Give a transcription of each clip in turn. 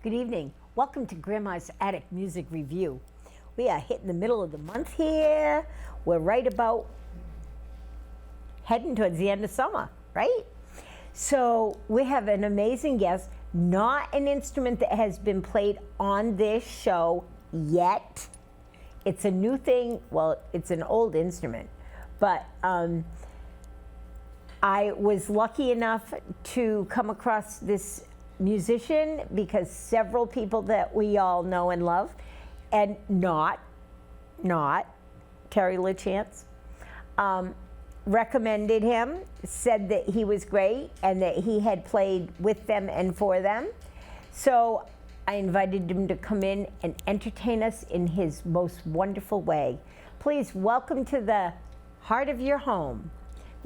Good evening. Welcome to Grandma's Attic Music Review. We are hitting the middle of the month here. We're right about heading towards the end of summer, right? So we have an amazing guest, not an instrument that has been played on this show yet. It's a new thing. Well, it's an old instrument, but I was lucky enough to come across this musician because several people that we all know and love, and not Terry LaChance, recommended him, said that he was great and that he had played with them and for them. So I invited him to come in and entertain us in his most wonderful way. Please welcome to the heart of your home,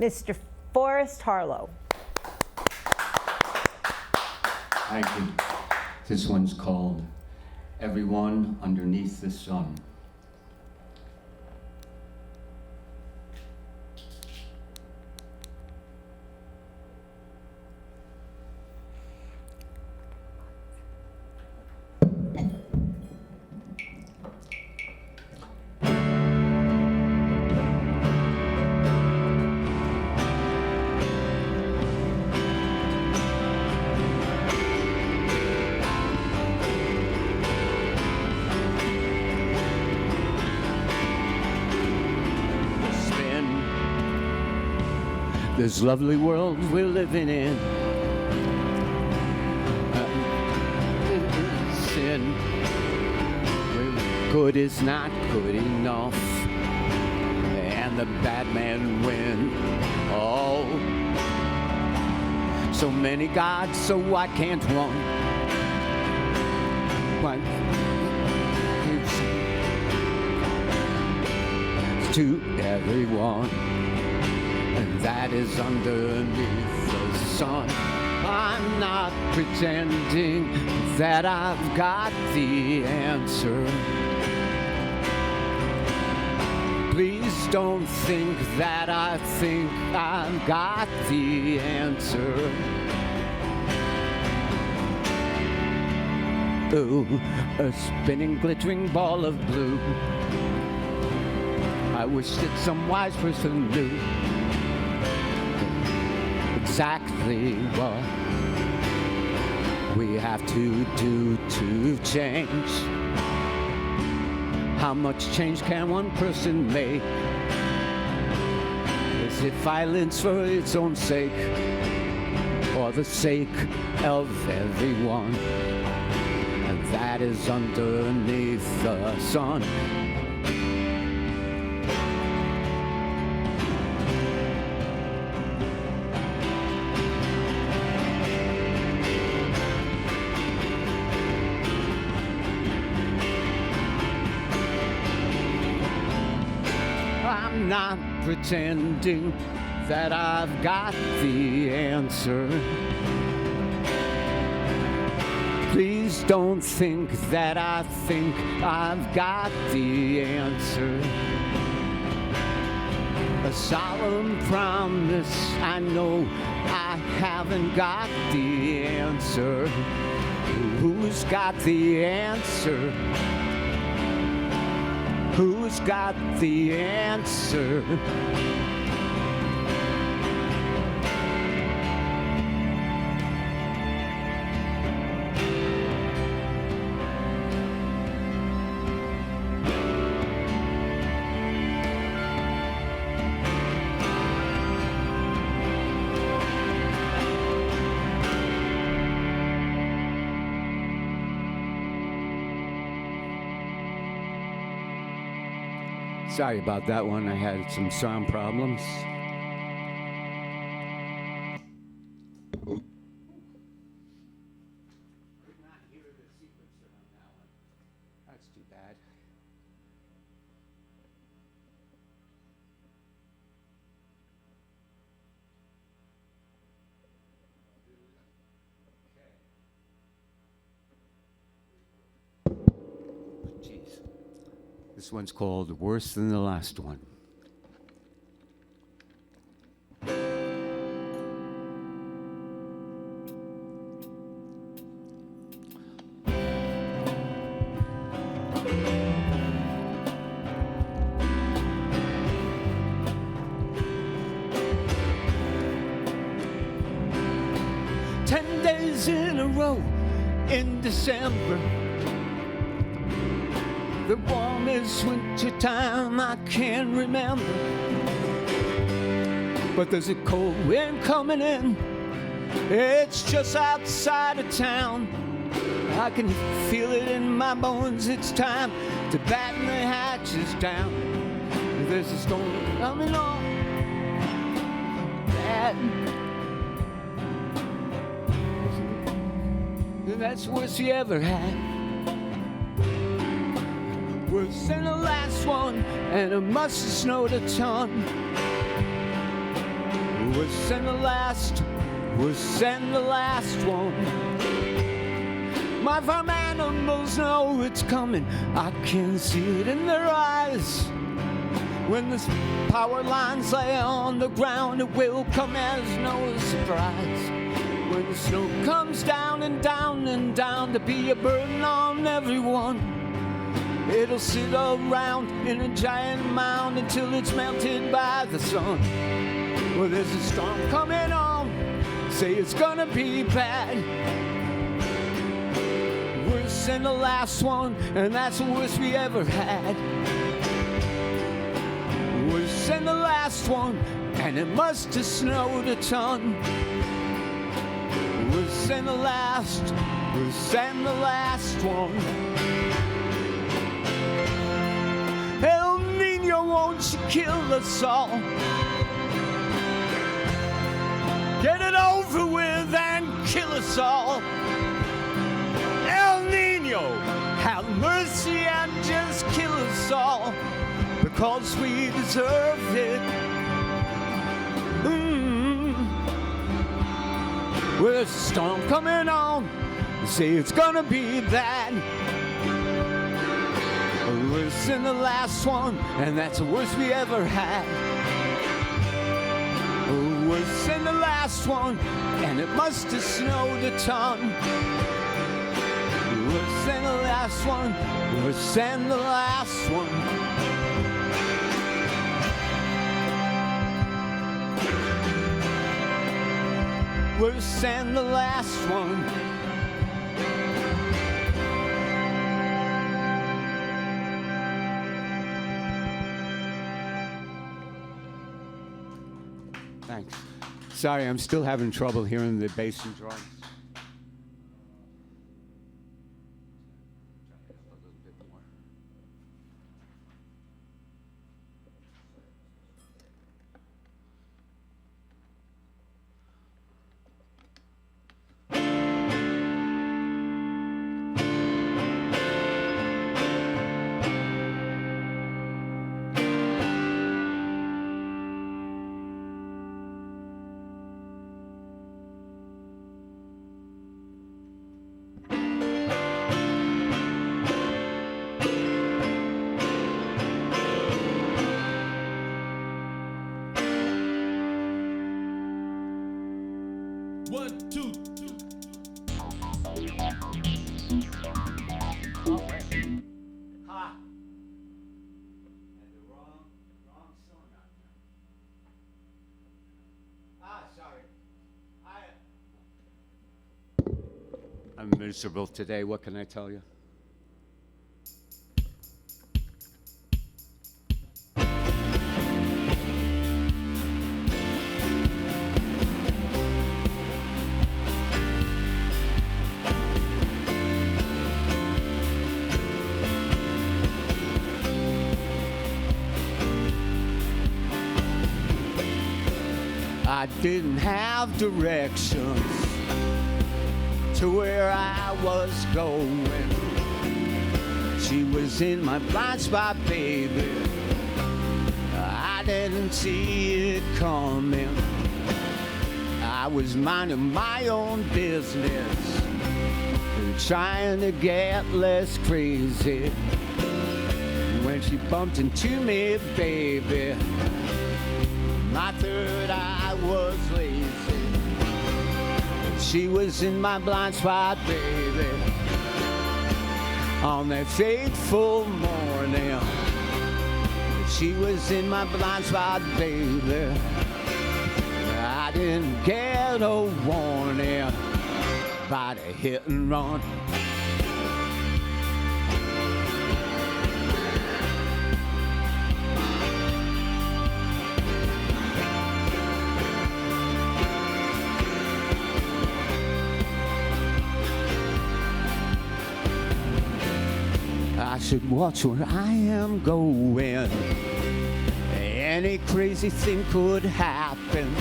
Mr. Forrest Harlow. Thank you. This one's called Everyone Underneath the Sun. This lovely world we're living in, sin. Good is not good enough, and the bad man win. Oh, so many gods, so I can't run. But it's to everyone. And that is underneath the sun. I'm not pretending that I've got the answer. Please don't think that I think I've got the answer. Oh, a spinning, glittering ball of blue. I wish that some wise person knew exactly what we have to do to change. How much change can one person make? Is it violence for its own sake, or the sake of everyone? And that is underneath the sun. I'm not pretending that I've got the answer. Please don't think that I think I've got the answer. A solemn promise, I know I haven't got the answer. Who's got the answer? Who's got the answer? Sorry about that one. I had some sound problems. That's too bad. Jeez. This one's called Worse Than the Last One. In a row in December, the warmest winter time I can remember. But there's a cold wind coming in, it's just outside of town. I can feel it in my bones, it's time to batten the hatches down. There's a storm coming on, bad. That's the worst we ever had. Worse than the last one, and it must have snowed a ton. Worse than the last one. My farm animals know it's coming, I can see it in their eyes. When the power lines lay on the ground, it will come as no surprise. When the snow comes down and down and down to be a burden on everyone, it'll sit around in a giant mound until it's melted by the sun. Well, there's a storm coming on, say it's gonna be bad. Worse than the last one, and that's the worst we ever had. Worse than the last one, and it must have snowed a ton. Worse than the last one. El Nino, won't you kill us all? Get it over with and kill us all. El Nino, have mercy and just kill us all, because we deserve it. Well, there's a storm coming on, they say it's gonna be bad. Worse than the last one, and that's the worst we ever had. Worse than the last one, and it must have snowed a ton. Worse than the last one, worse than the last one. Worse than the last one. Thanks. Sorry, I'm still having trouble hearing the bass and drums. I'm miserable today, what can I tell you? I didn't have directions to where I was going. She was in my blind spot, baby. I didn't see it coming. I was minding my own business, trying to get less crazy. When she bumped into me, baby, my third eye was lazy. She was in my blind spot, baby, on that fateful morning. She was in my blind spot, baby. I didn't get a warning by the hit and run. I should watch where I am going. Any crazy thing could happen.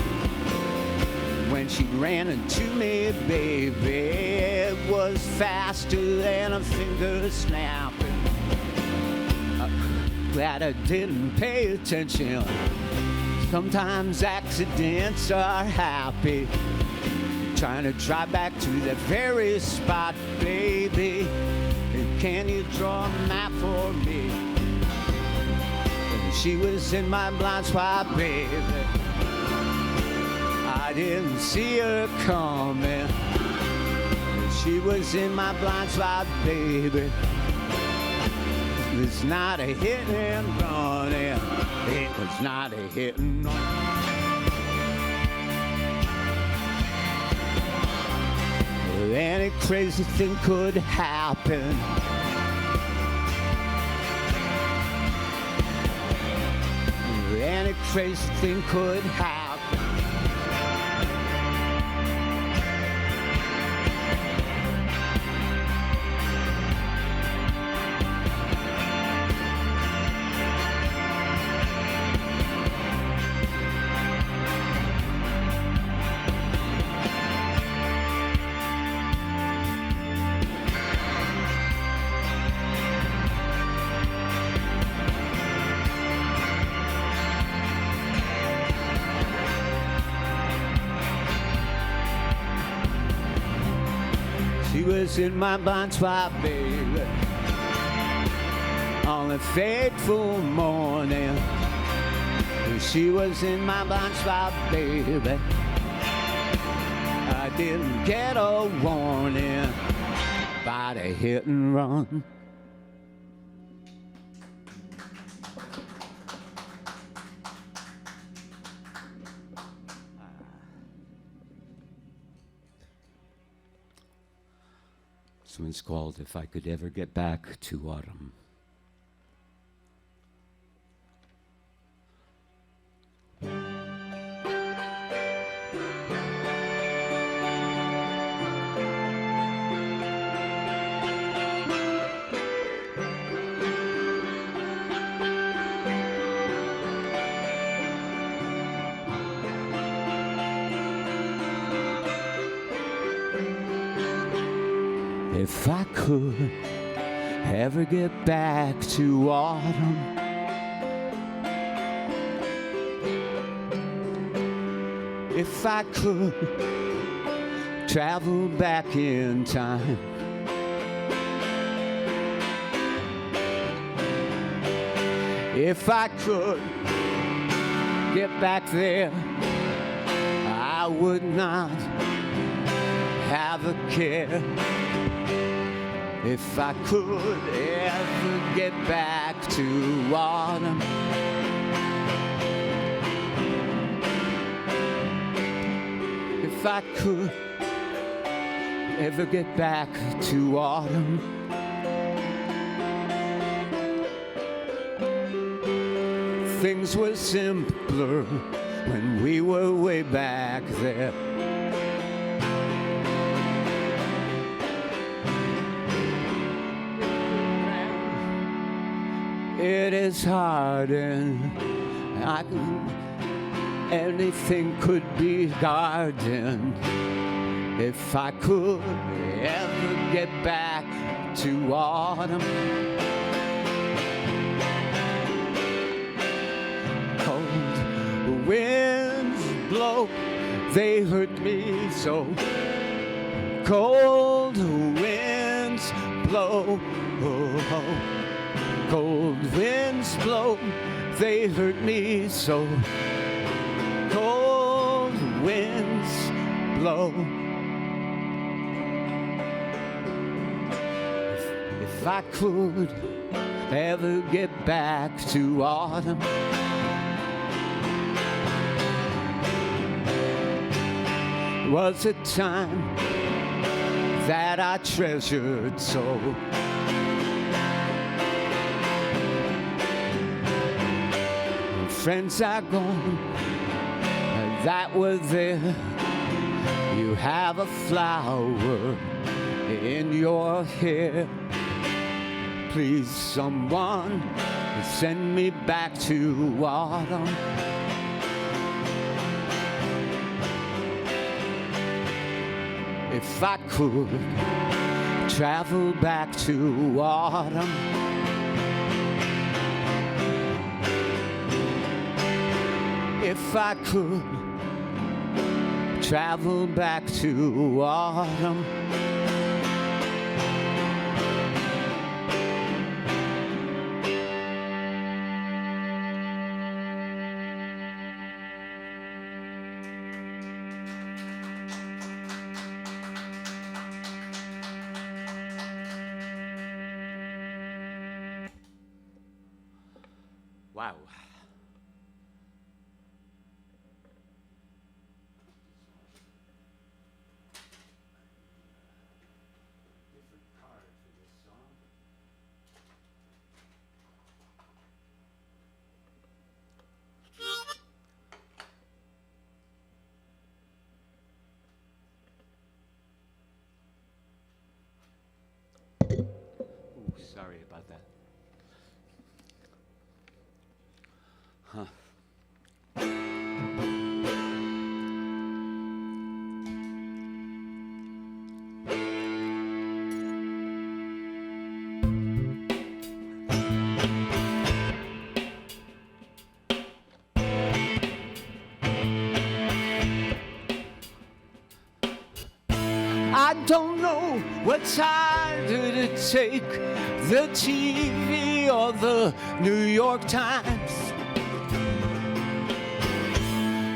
When she ran into me, baby, it was faster than a finger snapping. Glad I didn't pay attention. Sometimes accidents are happy. Trying to drive back to that very spot, baby. Can you draw a map for me? She was in my blind spot, baby. I didn't see her coming. She was in my blind spot, baby. It was not a hit and run. It was not a hit and run. Any crazy thing could happen. Any crazy thing could happen. She was in my blind spot, baby, on a fateful morning. She was in my blind spot, baby. I didn't get a warning by the hit and run. This one's called If I Could Ever Get Back to Autumn. If I could ever get back to autumn, if I could travel back in time, if I could get back there, I would not have a care. If I could ever get back to autumn, if I could ever get back to autumn, things were simpler when we were way back there. It is hard and I can anything could be garden. If I could ever get back to autumn. Cold winds blow, they hurt me so. Cold winds blow, cold winds blow, they hurt me so. Cold winds blow. If I could ever get back to autumn. Was a time that I treasured so. Friends are gone that were there. You have a flower in your hair. Please, someone, send me back to autumn. If I could travel back to autumn. If I could travel back to autumn. Wow. Ooh, sorry about that. Huh. I don't know what's harder to take, the TV or the New York Times.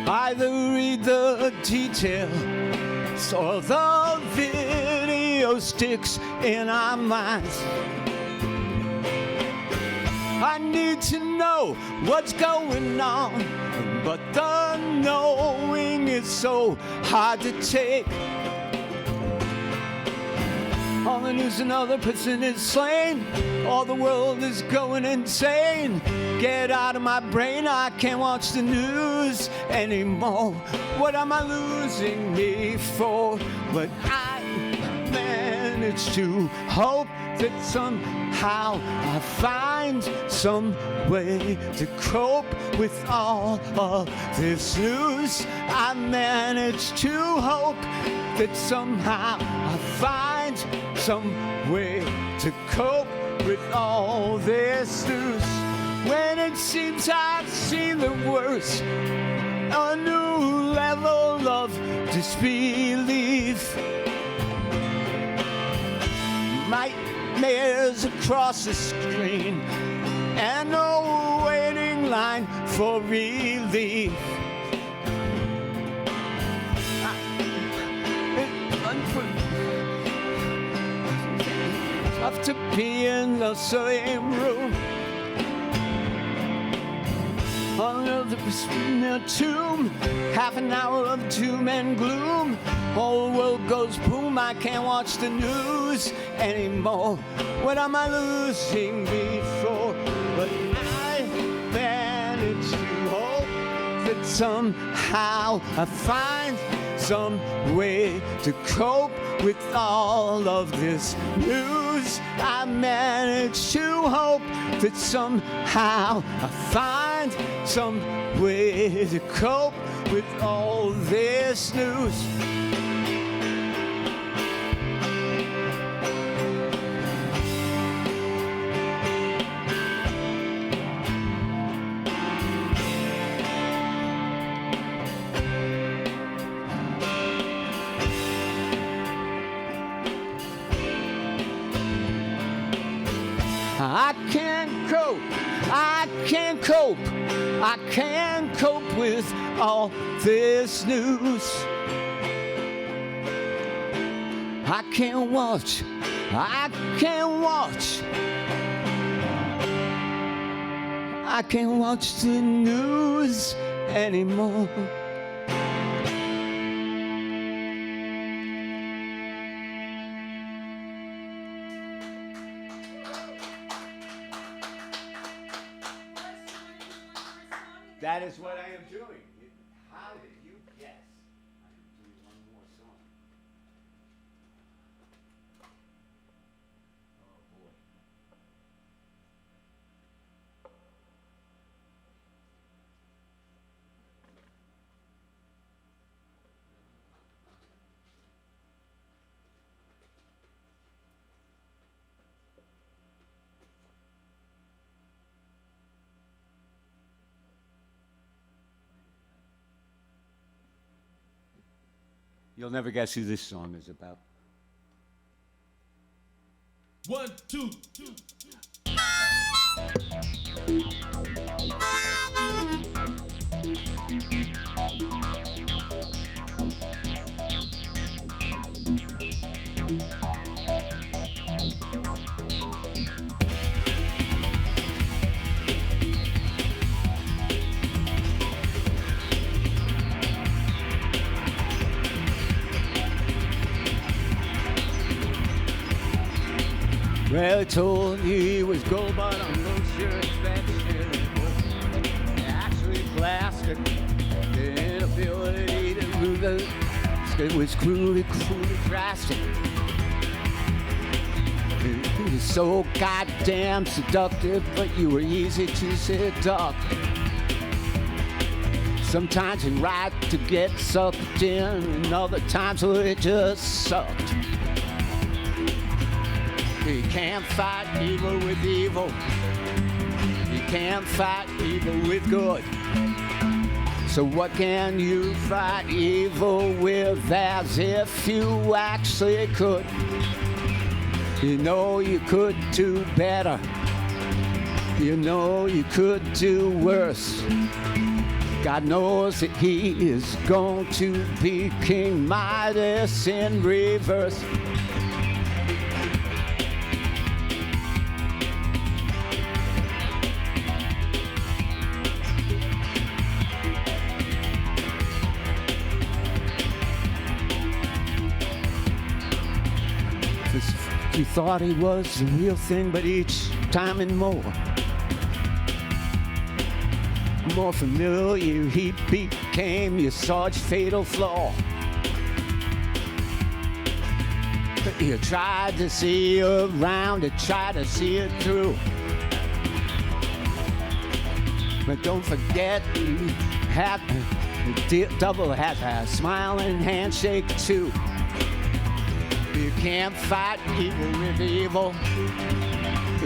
Either read the details or the video sticks in our minds. I need to know what's going on, but the knowing is so hard to take. On the news another person is slain, all the world is going insane. Get out of my brain, I can't watch the news anymore. What am I losing me for? But I manage to hope that somehow I find some way to cope with all of this news. I manage to hope that somehow I find some way to cope with all this news. When it seems I've seen the worst, a new level of disbelief. Nightmares across the screen and no waiting line for relief. Tough to be in the same room. Under the tomb, half an hour of doom and gloom. Whole world goes boom, I can't watch the news anymore. What am I losing me for? But I manage to hope that somehow I find some way to cope with all of this news. I manage to hope that somehow I find some way to cope with all this news. I can't cope, I can't cope, I can't cope with all this news. I can't watch, I can't watch, I can't watch the news anymore. That is what I am doing. How did you guess? I am doing one more song. Oh boy. You'll never guess who this song is about. 1, 2. Well, he told me he was gold, but I'm not sure it's vegetable. Actually, plastic. The inability to move it was cruelly drastic. He was so goddamn seductive, but you were easy to seduct. Sometimes it's right to get sucked in, and other times it just sucked. You can't fight evil with evil. You can't fight evil with good. So what can you fight evil with as if you actually could? You know you could do better. You know you could do worse. God knows that he is going to be King Midas in reverse. You thought he was the real thing, but each time and more familiar he became your such fatal flaw. You tried to see around it, tried to see it through. But don't forget you had double had a smiling handshake too. You can't fight evil with evil.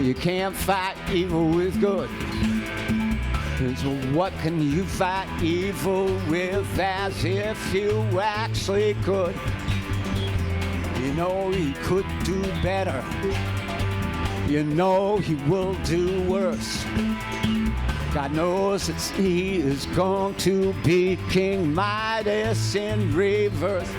You can't fight evil with good. So what can you fight evil with as if you actually could? You know he could do better. You know he will do worse. God knows that he is going to be King Midas in reverse.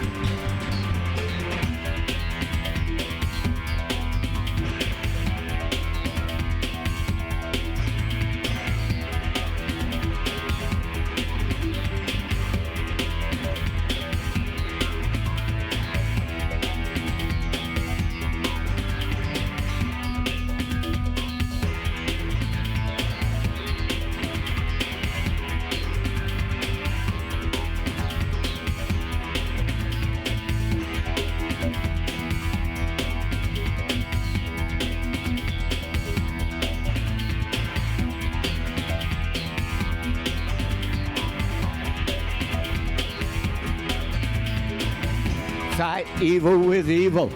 fight evil with evil.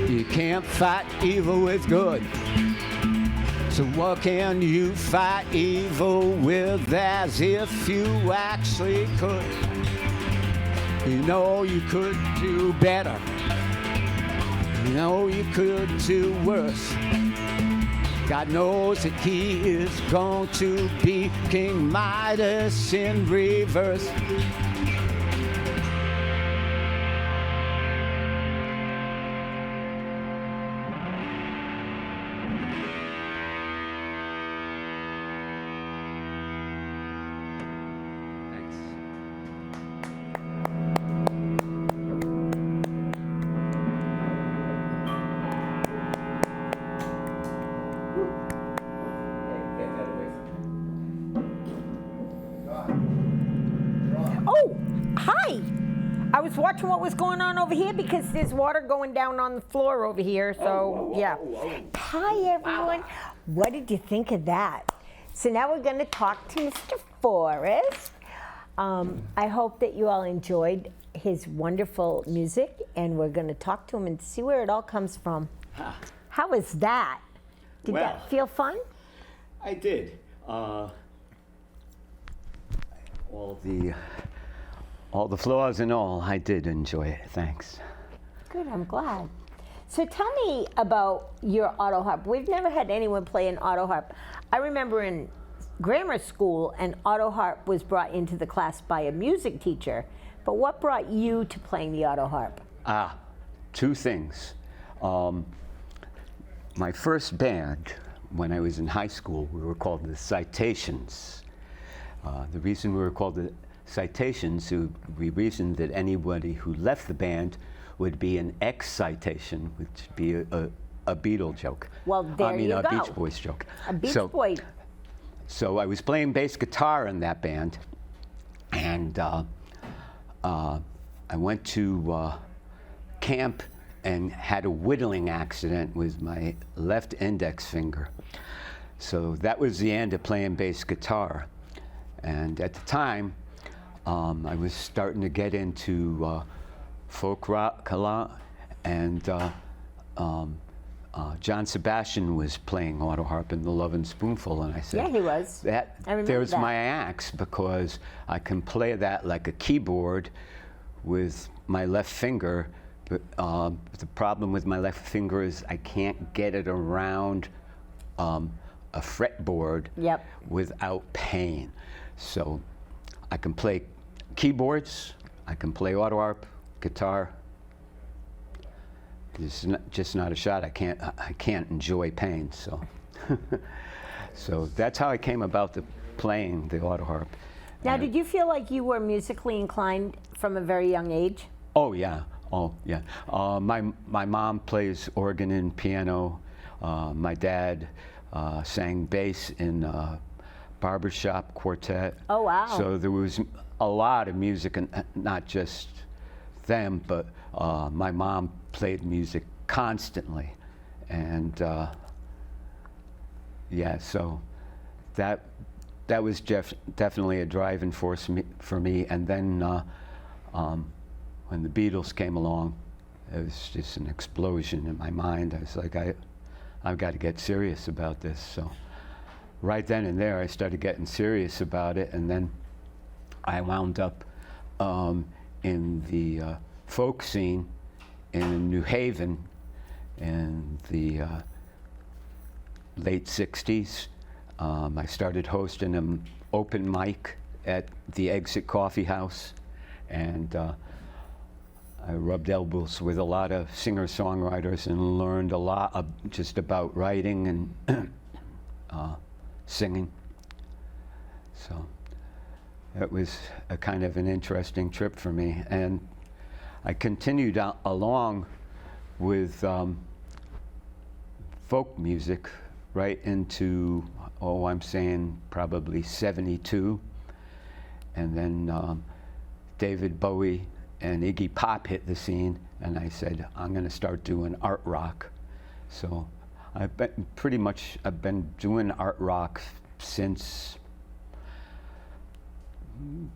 You can't fight evil with good. So what can you fight evil with as if you actually could? You know you could do better. You know you could do worse. God knows that he is going to be King Midas in reverse. Oh, hi. I was watching what was going on over here because there's water going down on the floor over here. So, yeah. Hi, everyone. What did you think of that? So now we're going to talk to Mr. Forrest. I hope that you all enjoyed his wonderful music, and we're going to talk to him and see where it all comes from. How was that? Did that feel fun? I did. All the flaws and all, I did enjoy it. Thanks. Good, I'm glad. So tell me about your auto harp. We've never had anyone play an auto harp. I remember in grammar school, an auto harp was brought into the class by a music teacher. But what brought you to playing the auto harp? Two things. My first band, when I was in high school, we were called the Citations. The reason we were called the Citations, we reasoned that anybody who left the band would be an ex-citation, which would be a Beatle joke. Well, there you go. A Beach Boys joke. A Beach Boy. So I was playing bass guitar in that band, and I went to camp and had a whittling accident with my left index finger. So that was the end of playing bass guitar. And at the time, I was starting to get into folk rock a lot, and John Sebastian was playing auto harp in the Lovin' Spoonful, and I said, Yeah, he was. I remember there's that. my axe, because I can play that like a keyboard with my left finger, but the problem with my left finger is I can't get it around a fretboard without pain. So I can play keyboards, I can play auto harp, guitar. It's just not a shot. I can't enjoy pain. So, so that's how I came about playing the auto harp. Now, did you feel like you were musically inclined from a very young age? Oh yeah. My mom plays organ and piano. My dad sang bass in barbershop quartet. Oh wow! So there was a lot of music, and not just them, but my mom played music constantly, and yeah, so that was definitely a driving force for me. And then when the Beatles came along, it was just an explosion in my mind. I was like, I've got to get serious about this. So right then and there, I started getting serious about it, and then I wound up in the folk scene in New Haven in the late 60s. I started hosting an open mic at the Exit Coffee House, and I rubbed elbows with a lot of singer-songwriters and learned a lot just about writing and singing. So it was a kind of an interesting trip for me, and I continued along with folk music right into, I'm saying probably 72, and then David Bowie and Iggy Pop hit the scene, and I said, I'm going to start doing art rock. So I've been doing art rock since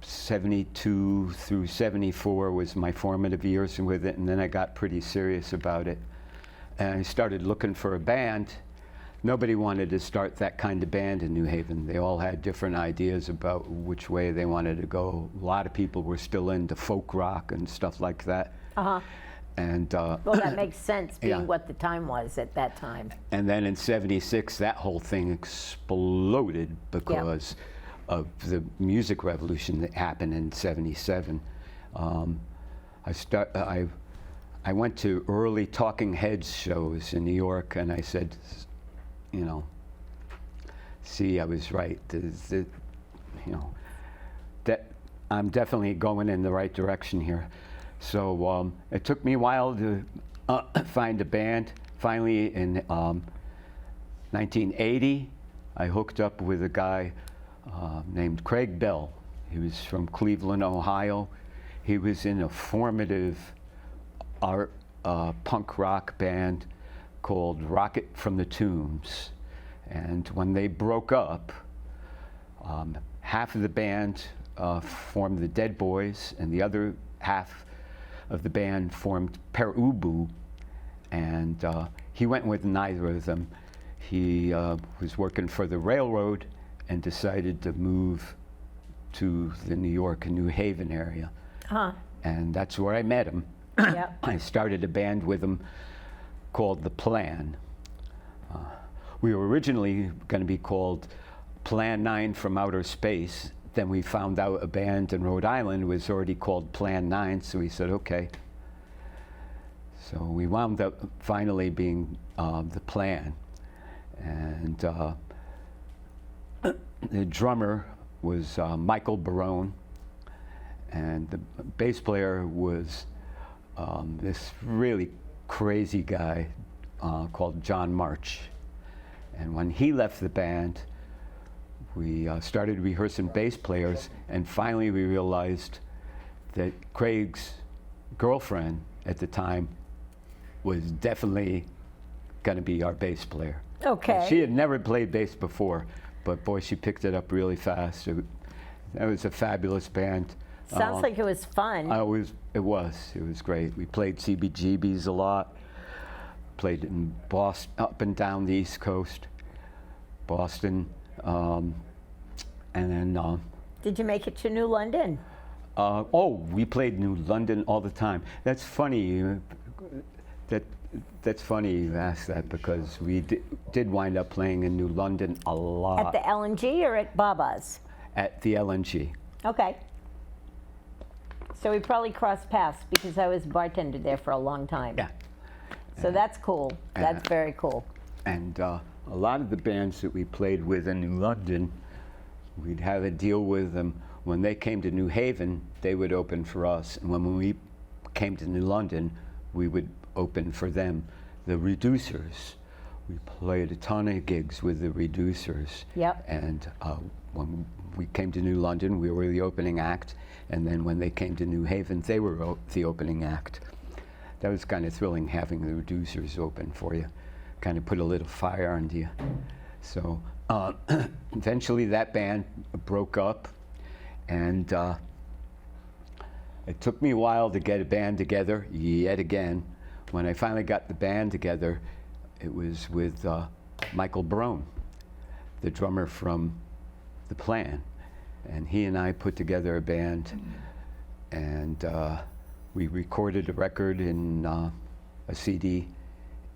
'72 through '74 was my formative years with it, and then I got pretty serious about it. And I started looking for a band. Nobody wanted to start that kind of band in New Haven. They all had different ideas about which way they wanted to go. A lot of people were still into folk rock and stuff like that. Uh-huh. And Well, that makes sense, being yeah. what the time was at that time. And then in '76, that whole thing exploded because of the music revolution that happened in '77. I went to early Talking Heads shows in New York, and I said, you know, see, I was right. You know, that I'm definitely going in the right direction here. So it took me a while to find a band. Finally, in 1980, I hooked up with a guy named Craig Bell. He was from Cleveland, Ohio. He was in a formative art punk rock band called Rocket from the Tombs. And when they broke up, half of the band formed the Dead Boys, and the other half of the band formed Per Ubu, and he went with neither of them. He was working for the railroad and decided to move to the New York and New Haven area. Huh. And that's where I met him. Yep. I started a band with him called The Plan. We were originally going to be called Plan 9 from Outer Space. Then we found out a band in Rhode Island was already called Plan 9, so we said, okay. So we wound up finally being The Plan. And the drummer was Michael Barone, and the bass player was this really crazy guy called John March. And when he left the band, we started rehearsing bass players, and finally we realized that Craig's girlfriend at the time was definitely going to be our bass player. Okay. And she had never played bass before, but boy, she picked it up really fast. That was a fabulous band. Sounds like it was fun. It was great. We played CBGBs a lot. Played in Boston, up and down the East Coast, Boston, and then. Did you make it to New London? We played New London all the time. That's funny. That's funny you asked that, because we did wind up playing in New London a lot. At the LNG or at Baba's? At the LNG. Okay. So we probably crossed paths because I was bartender there for a long time. Yeah. So that's cool. That's very cool. And a lot of the bands that we played with in New London, we'd have a deal with them. When they came to New Haven, they would open for us. And when we came to New London, we would open for them. The Reducers, we played a ton of gigs with the Reducers. Yep. And when we came to New London, we were the opening act. And then when they came to New Haven, they were the opening act. That was kind of thrilling, having the Reducers open for you. Kind of put a little fire under you. So eventually that band broke up, and it took me a while to get a band together, yet again. When I finally got the band together, it was with Michael Barone, the drummer from The Plan. And he and I put together a band, and we recorded a record in a CD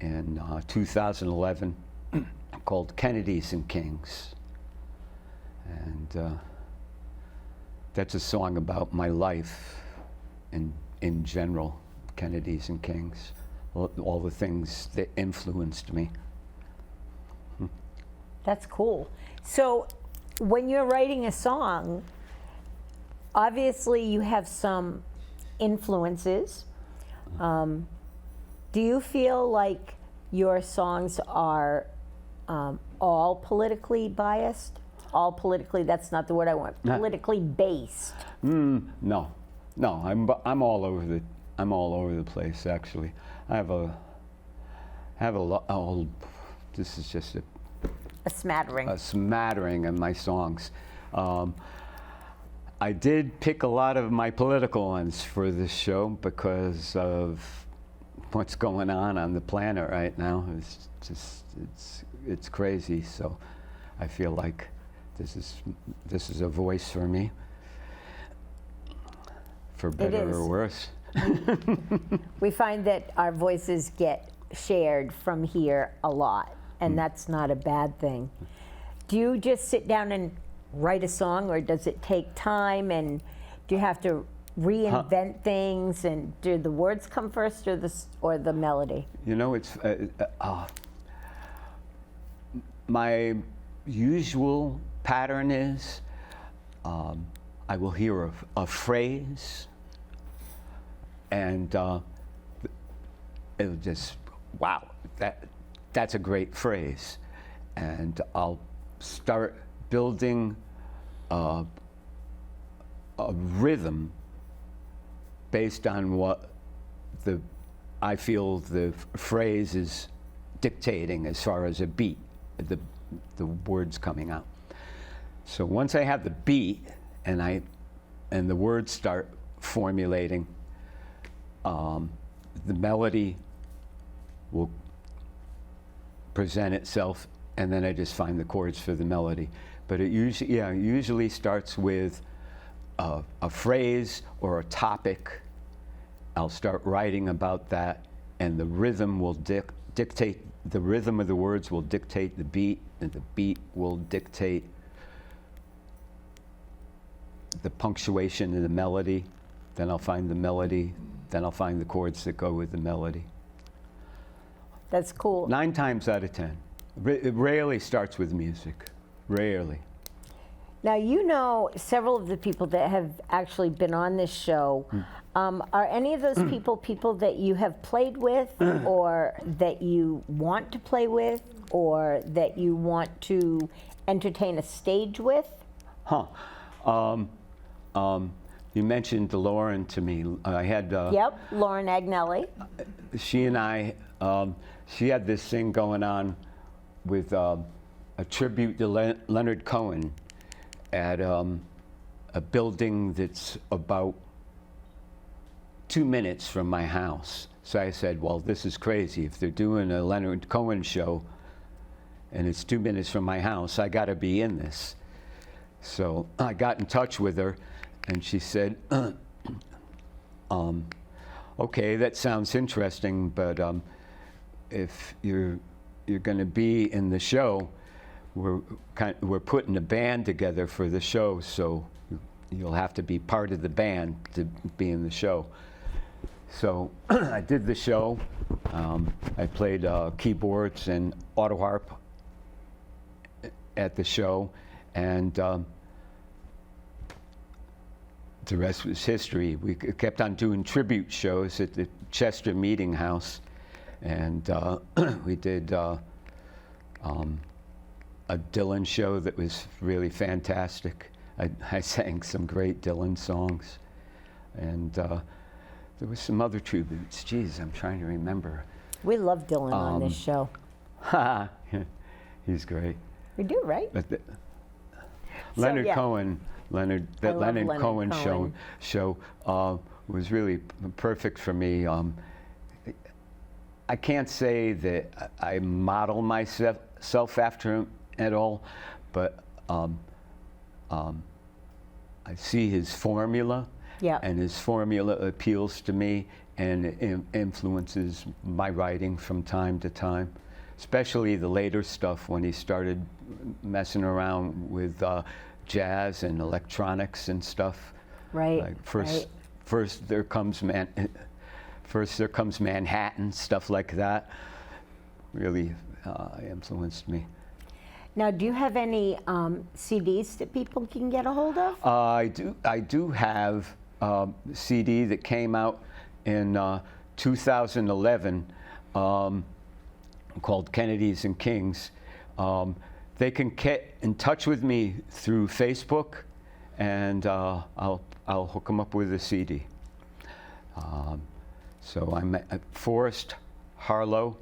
in 2011 called Kennedys and Kings. And that's a song about my life in general, Kennedys and Kings, all the things that influenced me. That's cool. So when you're writing a song, obviously you have some influences. Do you feel like your songs are all politically biased? All politically, that's not the word I want. Politically based. No, I'm all over the place, actually. I have a lot. This is just A smattering. a smattering of my songs. I did pick a lot of my political ones for this show because of what's going on the planet right now. It's just it's crazy. So I feel like this is a voice for me, for better or worse. We find that our voices get shared from here a lot, and that's not a bad thing. Do you just sit down and write a song, or does it take time, and do you have to reinvent things, and do the words come first or the melody? You know, it's my usual pattern is I will hear a phrase, and it'll just, wow, that's a great phrase, and I'll start building a rhythm based on what I feel the phrase is dictating as far as a beat, the words coming out. So once I have the beat and the words start formulating, the melody will present itself, and then I just find the chords for the melody. But it usually starts with a phrase or a topic. I'll start writing about that, and the rhythm will dictate. The rhythm of the words will dictate the beat, and the beat will dictate the punctuation of the melody. Then I'll find the melody. Then I'll find the chords that go with the melody. That's cool. 9 times out of 10. It rarely starts with music. Rarely. Now, you know several of the people that have actually been on this show. Are any of those people that you have played with, or that you want to play with, or that you want to entertain a stage with? You mentioned Lauren to me. I had. Yep, Lauren Agnelli. She and I, she had this thing going on with a tribute to Leonard Cohen at a building that's about 2 minutes from my house. So I said, well, this is crazy. If they're doing a Leonard Cohen show and it's 2 minutes from my house, I got to be in this. So I got in touch with her, and she said, okay, that sounds interesting, but if you're going to be in the show, we're putting a band together for the show, so you'll have to be part of the band to be in the show. So I did the show. I played keyboards and auto harp at the show, and the rest was history. We kept on doing tribute shows at the Chester Meeting House, and we did a Dylan show that was really fantastic. I sang some great Dylan songs, and there was some other tributes. Geez, I'm trying to remember. We love Dylan on this show. He's great. We do, right? But Leonard Cohen show was really perfect for me. I can't say that I model myself after him at all, but I see his formula, and his formula appeals to me, and it influences my writing from time to time, especially the later stuff when he started messing around with jazz and electronics and stuff. Right. Like first there comes Manhattan, stuff like that. Really influenced me. Now, do you have any CDs that people can get a hold of? I do have a CD that came out in 2011 called Kennedys and Kings. They can get in touch with me through Facebook, and I'll hook them up with a CD. So I'm at Forrest Harlow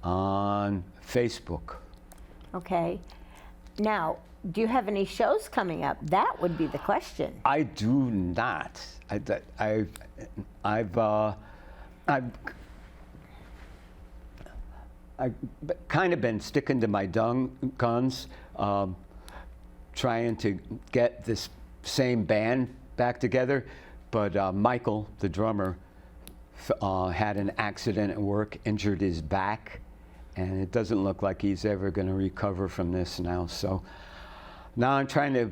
on Facebook. Okay. Now, do you have any shows coming up? That would be the question. I do not. I've kind of been sticking to my guns, trying to get this same band back together. But Michael, the drummer, had an accident at work, injured his back, and it doesn't look like he's ever going to recover from this now. So now I'm trying to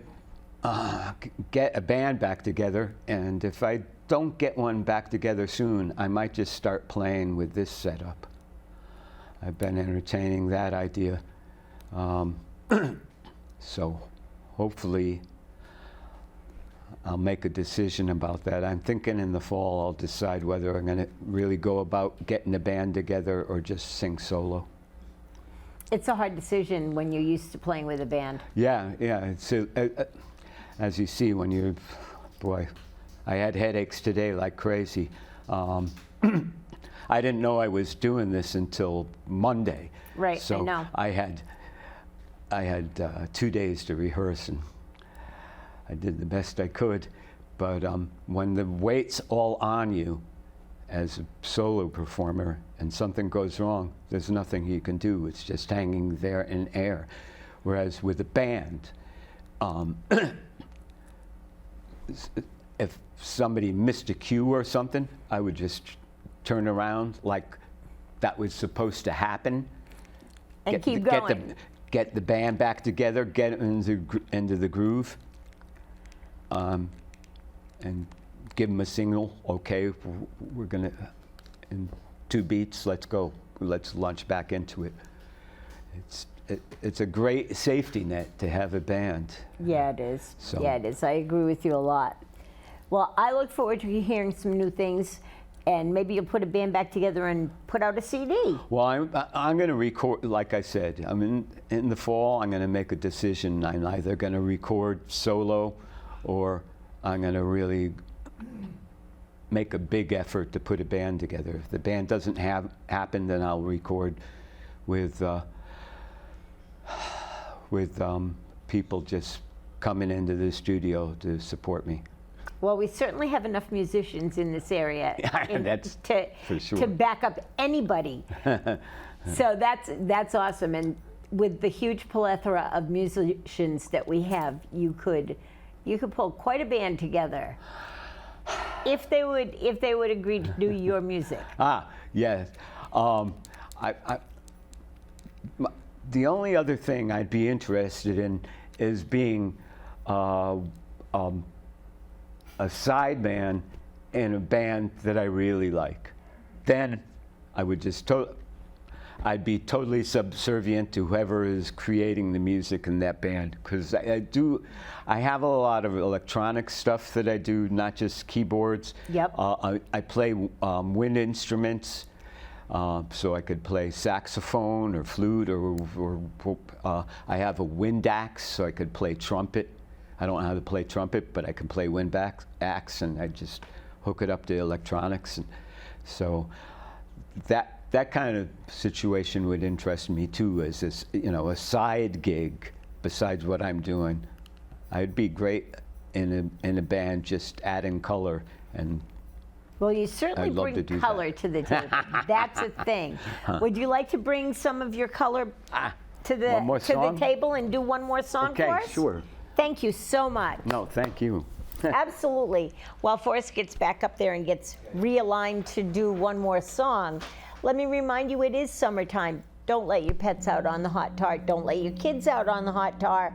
get a band back together, and if I don't get one back together soon, I might just start playing with this setup. I've been entertaining that idea. So hopefully I'll make a decision about that. I'm thinking in the fall I'll decide whether I'm going to really go about getting a band together or just sing solo. It's a hard decision when you're used to playing with a band. Yeah. It's as you see when you, boy, I had headaches today like crazy. I didn't know I was doing this until Monday. Right, so I know. I had 2 days to rehearse, and I did the best I could. But when the weight's all on you as a solo performer and something goes wrong, there's nothing you can do. It's just hanging there in air. Whereas with a band, if somebody missed a cue or something, I would just turn around like that was supposed to happen. And keep going. Get the band back together, get into the groove, and give them a signal. Okay, we're gonna, in 2 beats, let's go. Let's launch back into it. It's a great safety net to have a band. Yeah, it is. So. Yeah, it is. I agree with you a lot. Well, I look forward to hearing some new things, and maybe you'll put a band back together and put out a CD. Well, I'm going to record, like I said, in the fall, I'm going to make a decision. I'm either going to record solo or I'm going to really make a big effort to put a band together. If the band doesn't happen, then I'll record with people just coming into the studio to support me. Well, we certainly have enough musicians in this area That's for sure. to back up anybody. So that's awesome. And with the huge plethora of musicians that we have, you could pull quite a band together if they would agree to do your music. Yes. The only other thing I'd be interested in is being a sideman in a band that I really like. Then I would just I'd be totally subservient to whoever is creating the music in that band, because I have a lot of electronic stuff that I do, not just keyboards. Yep. I play wind instruments, so I could play saxophone or flute, or I have a wind axe, so I could play trumpet. I don't know how to play trumpet, but I can play wind axe, and I just hook it up to electronics. And so that kind of situation would interest me too, as this, a side gig besides what I'm doing. I'd be great in a band, just adding color, and well, you certainly I'd love bring to do color that. to the table. That's a thing. Would you like to bring some of your color to the table and do one more song for us? Okay, sure. Thank you so much. No, thank you. Absolutely. While Forrest gets back up there and gets realigned to do one more song, let me remind you, it is summertime. Don't let your pets out on the hot tar. Don't let your kids out on the hot tar.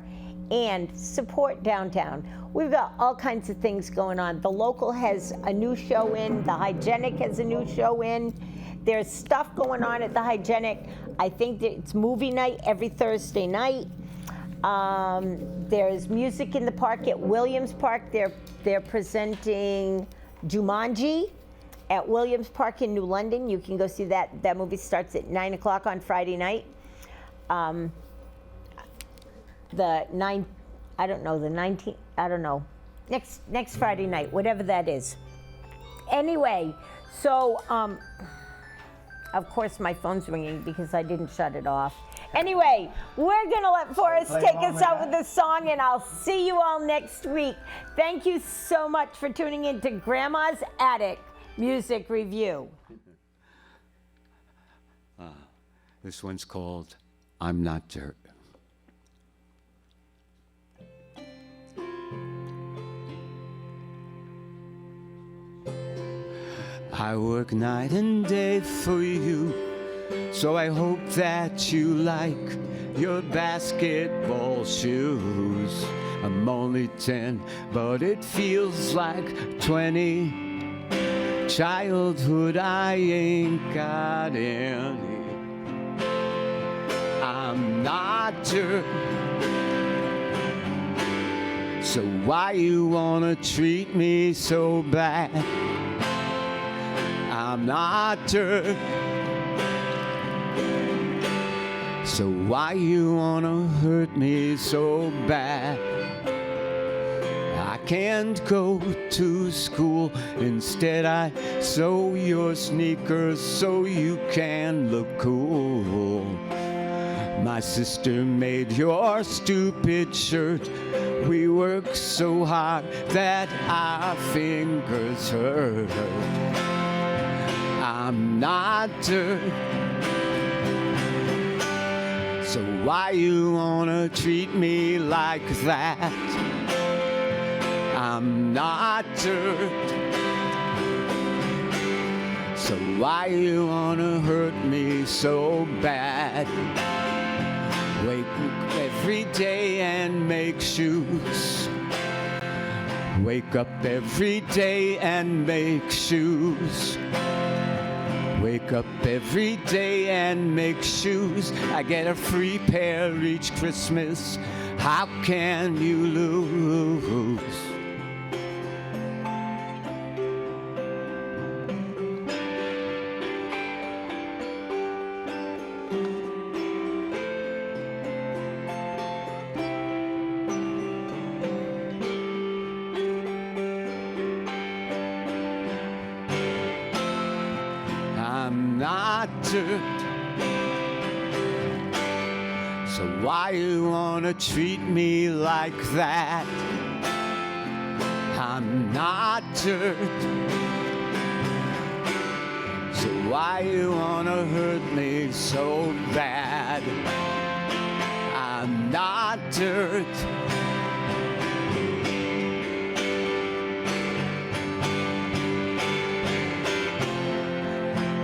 And support downtown. We've got all kinds of things going on. The Local has a new show in. The Hygienic has a new show in. There's stuff going on at the Hygienic. I think that it's movie night every Thursday night. There's music in the park at Williams Park. They're presenting Jumanji at Williams Park in New London. You can go see that. That movie starts at 9 o'clock on Friday night. The 19th, I don't know. Next Friday night, whatever that is. Anyway, so of course my phone's ringing because I didn't shut it off. Anyway, we're going to let Forrest take us out with a song, and I'll see you all next week. Thank you so much for tuning in to Grandma's Attic Music Review. This one's called I'm Not Dirt. I work night and day for you, so I hope that you like your basketball shoes. I'm only 10, but it feels like 20. Childhood, I ain't got any. I'm not dirt, so why you wanna treat me so bad? I'm not dirt, so why you wanna hurt me so bad? I can't go to school, instead I sew your sneakers so you can look cool. My sister made your stupid shirt. We worked so hard that our fingers hurt. I'm not dirt, so why you wanna treat me like that? I'm not dirt, so why you wanna hurt me so bad? Wake up every day and make shoes. Wake up every day and make shoes. Wake up every day and make shoes. I get a free pair each Christmas. How can you lose? I'm not dirt, so why you wanna treat me like that? I'm not dirt, so why you wanna hurt me so bad? I'm not dirt,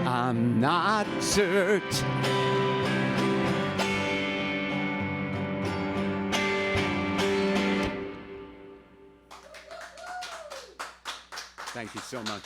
I'm not dirt. Thank you so much.